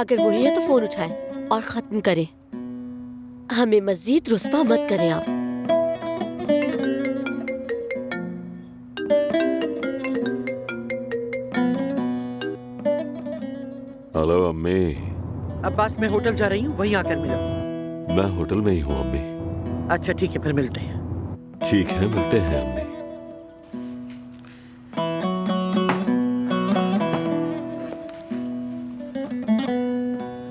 अगर वही है तो फोन उठाए और खत्म करें। हमें मजीद रुस्वा मत करें आप। हेलो अम्मी। अब्बास, मैं होटल जा रही हूँ, वहीं आकर मिलो। मैं होटल में ही हूँ अम्मी। अच्छा ठीक है, फिर मिलते हैं। ठीक है, मिलते हैं अम्मी।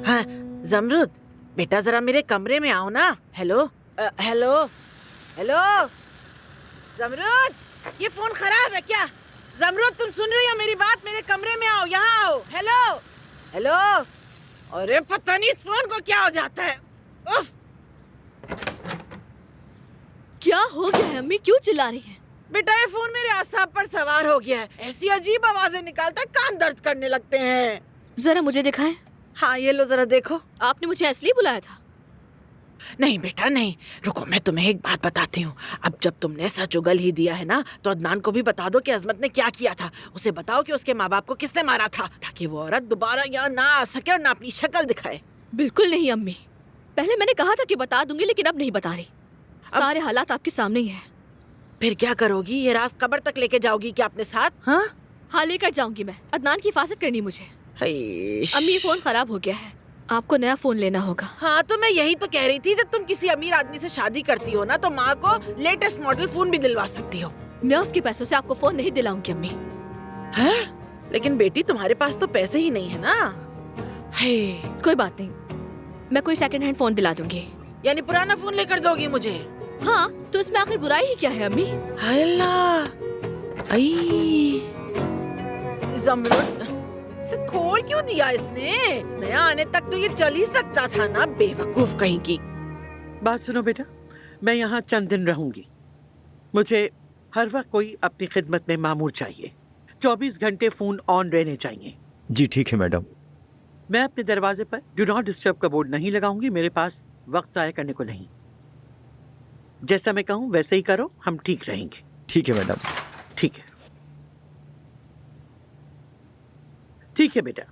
हाँ जमरुद, बेटा जरा मेरे कमरे में आओ ना। हेलो हेलो हेलो जमरुद, ये फोन खराब है क्या? जमरुद, तुम सुन रही हो मेरी बात? मेरे कमरे में आओ, यहाँ आओ। Hello hello. अरे पता नहीं इस फोन को क्या हो जाता है। उफ। क्या हो गया है अम्मी, क्यों चिल्ला रही है? बेटा ये फोन मेरे आसाब पर सवार हो गया है। ऐसी अजीब आवाजें निकालता है, कान दर्द करने लगते हैं। जरा मुझे दिखाएं। हाँ ये लो, जरा देखो। आपने मुझे इसलिए बुलाया था? नहीं बेटा नहीं, रुको मैं तुम्हें एक बात बताती हूँ। अब जब तुमने सच उगल ही दिया है ना, तो अदनान को भी बता दो कि अजमत ने क्या किया था। उसे बताओ कि उसके माँ बाप को किसने मारा था, ताकि वो औरत दोबारा यहाँ ना आ सके और ना अपनी शक्ल दिखाए। बिल्कुल नहीं अम्मी, पहले मैंने कहा था कि बता दूंगी, लेकिन अब नहीं बता रही। सारे हालात आपके सामने ही है। फिर क्या करोगी? ये राज कब्र तक लेके जाओगी क्या अपने साथ? हाँ लेकर जाऊंगी मैं। अदनान की हिफाजत करनी मुझे। अम्मी फोन खराब हो गया है, आपको नया फोन लेना होगा। हाँ तो मैं यही तो कह रही थी, जब तुम किसी अमीर आदमी से शादी करती हो ना, तो माँ को लेटेस्ट मॉडल फोन भी दिलवा सकती हो। मैं उसके पैसों से आपको फोन नहीं दिलाऊंगी अम्मी। है? लेकिन बेटी तुम्हारे पास तो पैसे ही नहीं है ना। कोई बात नहीं, मैं कोई सेकंड हैंड फोन दिला दूंगी। यानी पुराना फोन लेकर दोगी मुझे? हाँ तो इसमें आखिर बुराई ही क्या है अम्मी? हाय अल्लाह, जमरुद से खोल क्यों दिया इसने? नया आने तक तो ये चल ही सकता था ना, बेवकूफ कहीं की। बात सुनो बेटा, मैं यहाँ चंद दिन रहूंगी। मुझे हर वक्त कोई अपनी खिदमत में मामूर चाहिए। 24 घंटे फोन ऑन रहने चाहिए। जी ठीक है मैडम। मैं अपने दरवाजे पर डू नॉट डिस्टर्ब का बोर्ड नहीं लगाऊंगी। मेरे पास वक्त जाया करने को नहीं। जैसा मैं कहूँ वैसे ही करो, हम ठीक रहेंगे। ठीक है मैडम। ठीक है, ठीक है बेटा,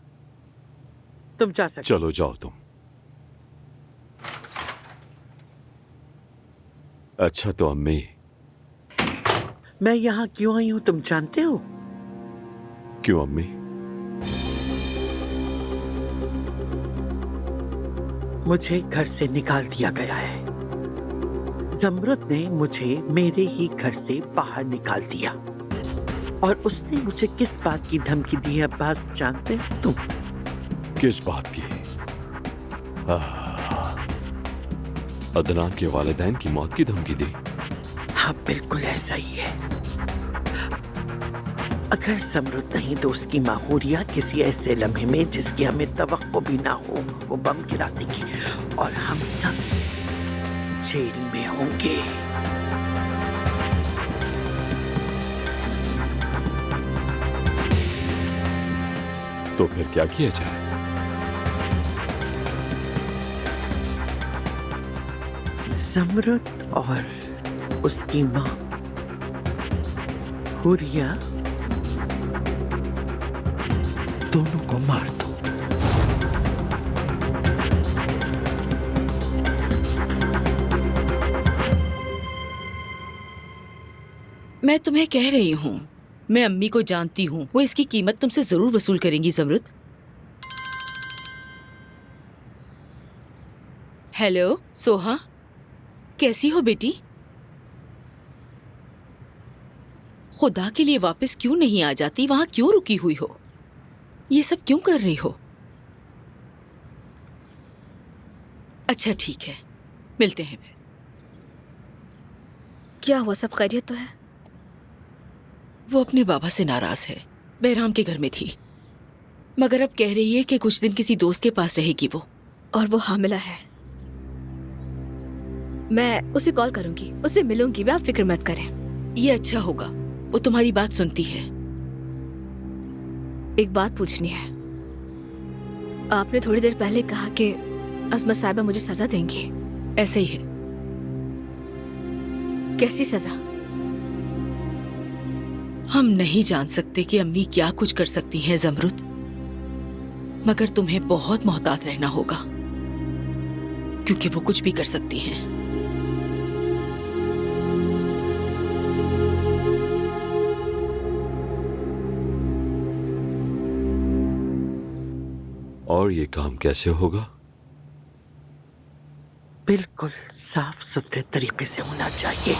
तुम जा सकते। चलो जाओ तुम। अच्छा तो अम्मी, मैं यहाँ क्यों आई हूँ तुम जानते हो? क्यों अम्मी? मुझे घर से निकाल दिया गया है। जमरुद ने मुझे मेरे ही घर से बाहर निकाल दिया। और उसने मुझे किस बात की धमकी दी है अब्बास, जानते हो तुम? किस बात की? अदनान के वालिदैन की मौत की धमकी दी? हाँ बिल्कुल ऐसा ही है। अगर जमरुद नहीं तो उसकी माँ हुरिया किसी ऐसे लम्हे में जिसकी हमें तवक्को भी ना हो, वो बम गिरा देगी और हम सब जेल में होंगे। तो फिर क्या किया जाए? जमरुद और उसकी माँ हुरिया दोनों को मार दो। मैं तुम्हें कह रही हूँ, मैं अम्मी को जानती हूँ, वो इसकी कीमत तुमसे जरूर वसूल करेंगी जमरुद। हेलो सोहा, कैसी हो बेटी? खुदा के लिए वापस क्यों नहीं आ जाती? वहां क्यों रुकी हुई हो? ये सब क्यों कर रही हो? अच्छा ठीक है, मिलते हैं। क्या हुआ, सब खैरियत तो है? वो अपने बाबा से नाराज है। बहराम के घर में थी, मगर अब कह रही है कि कुछ दिन किसी दोस्त के पास रहेगी वो। और वो हामिला है। मैं उसे कॉल करूंगी, उससे मिलूंगी, आप फिक्र मत करें। ये अच्छा होगा, वो तुम्हारी बात सुनती है। एक बात पूछनी है। आपने थोड़ी देर पहले कहा कि अजमत साहिबा मुझे सजा देंगी। ऐसे ही है। कैसी सजा? हम नहीं जान सकते कि अम्मी क्या कुछ कर सकती हैं जमरुद। मगर तुम्हें बहुत मोहतात रहना होगा, क्योंकि वो कुछ भी कर सकती हैं। और ये काम कैसे होगा? बिल्कुल साफ सुथरे तरीके से होना चाहिए।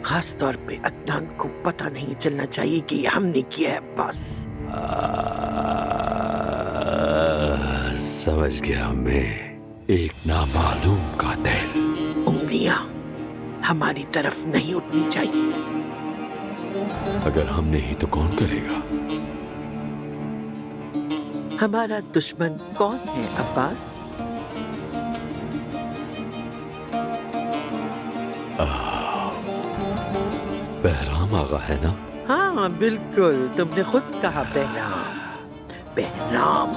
खास तौर पे अदनान को पता नहीं चलना चाहिए कि ये हमने किया है। बस समझ गया मैं, एक नामालूम कातिल। उंगलियां हमारी तरफ नहीं उठनी चाहिए। अगर हम नहीं तो कौन करेगा? हमारा दुश्मन कौन है अब्बास? बहराम आगा है ना? हाँ बिल्कुल, तुमने खुद कहा बहराम। बहराम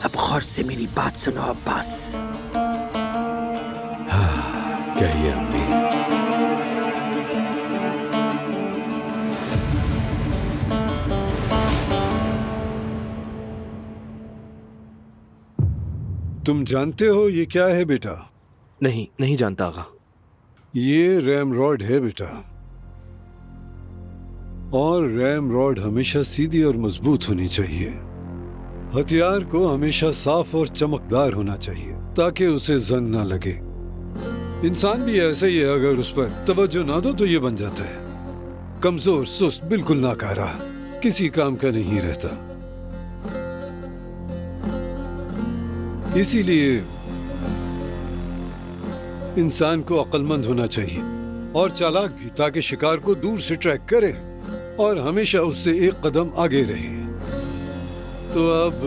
अब गौर से मेरी बात सुनो अब्बास। कहिए अम्मी। तुम जानते हो ये क्या है बेटा? नहीं, नहीं जानता आगा। ये रैम रॉड है बेटा, और रैम रॉड हमेशा सीधी और मजबूत होनी चाहिए। हथियार को हमेशा साफ और चमकदार होना चाहिए ताकि उसे जंग ना लगे। इंसान भी ऐसे ही है, अगर उस पर तवज्जो ना दो तो ये बन जाता है कमजोर, सुस्त, बिल्कुल नाकारा, किसी काम का नहीं रहता। इसीलिए इंसान को अक्लमंद होना चाहिए और चालाक भी, ताकि शिकार को दूर से ट्रैक करे और हमेशा उससे एक कदम आगे रहे। तो अब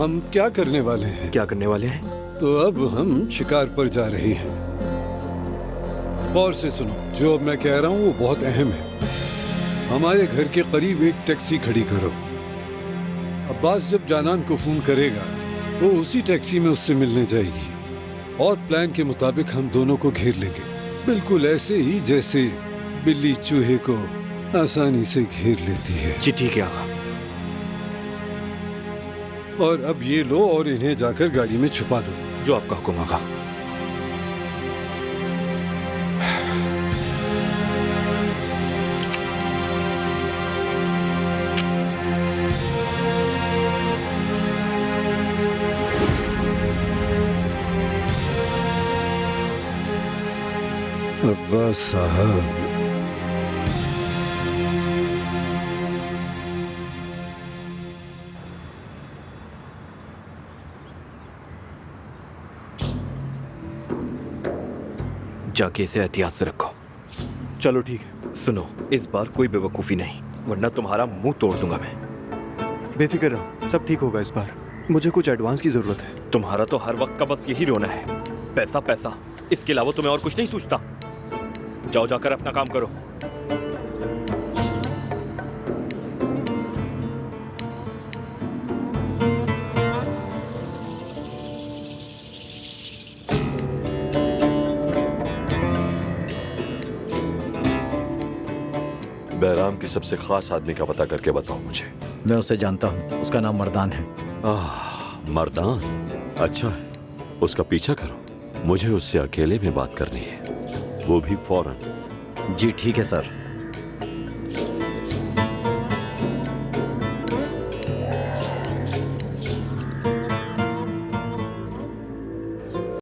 हम क्या करने वाले हैं? क्या करने वाले हैं? तो अब हम शिकार पर जा रहे हैं। गौर से सुनो, जो अब मैं कह रहा हूँ वो बहुत अहम है। हमारे घर के करीब एक टैक्सी खड़ी करो। अब्बास जब जानान को फोन करेगा वो उसी टैक्सी में उससे मिलने जाएगी, और प्लान के मुताबिक हम दोनों को घेर लेंगे, बिल्कुल ऐसे ही जैसे बिल्ली चूहे को आसानी से घेर लेती है। जी ठीक है आगा। और अब ये लो और इन्हें जाकर गाड़ी में छुपा दो। जो आपका हुक्म आगा। अब्बास साहब, जाके इसे एहतियात से रखो। चलो ठीक है। सुनो, इस बार कोई बेवकूफ़ी नहीं, वरना तुम्हारा मुंह तोड़ दूंगा मैं। बेफिक्र रहो, सब ठीक होगा इस बार। मुझे कुछ एडवांस की जरूरत है। तुम्हारा तो हर वक्त का बस यही रोना है, पैसा पैसा। इसके अलावा तुम्हें और कुछ नहीं सूझता? जाओ, जाकर अपना काम करो। बहराम की सबसे खास आदमी का पता करके बताओ मुझे। मैं उसे जानता हूँ, उसका नाम मर्दान है। मर्दान? अच्छा है, उसका पीछा करो। मुझे उससे अकेले में बात करनी है, वो भी फौरन। जी ठीक है सर।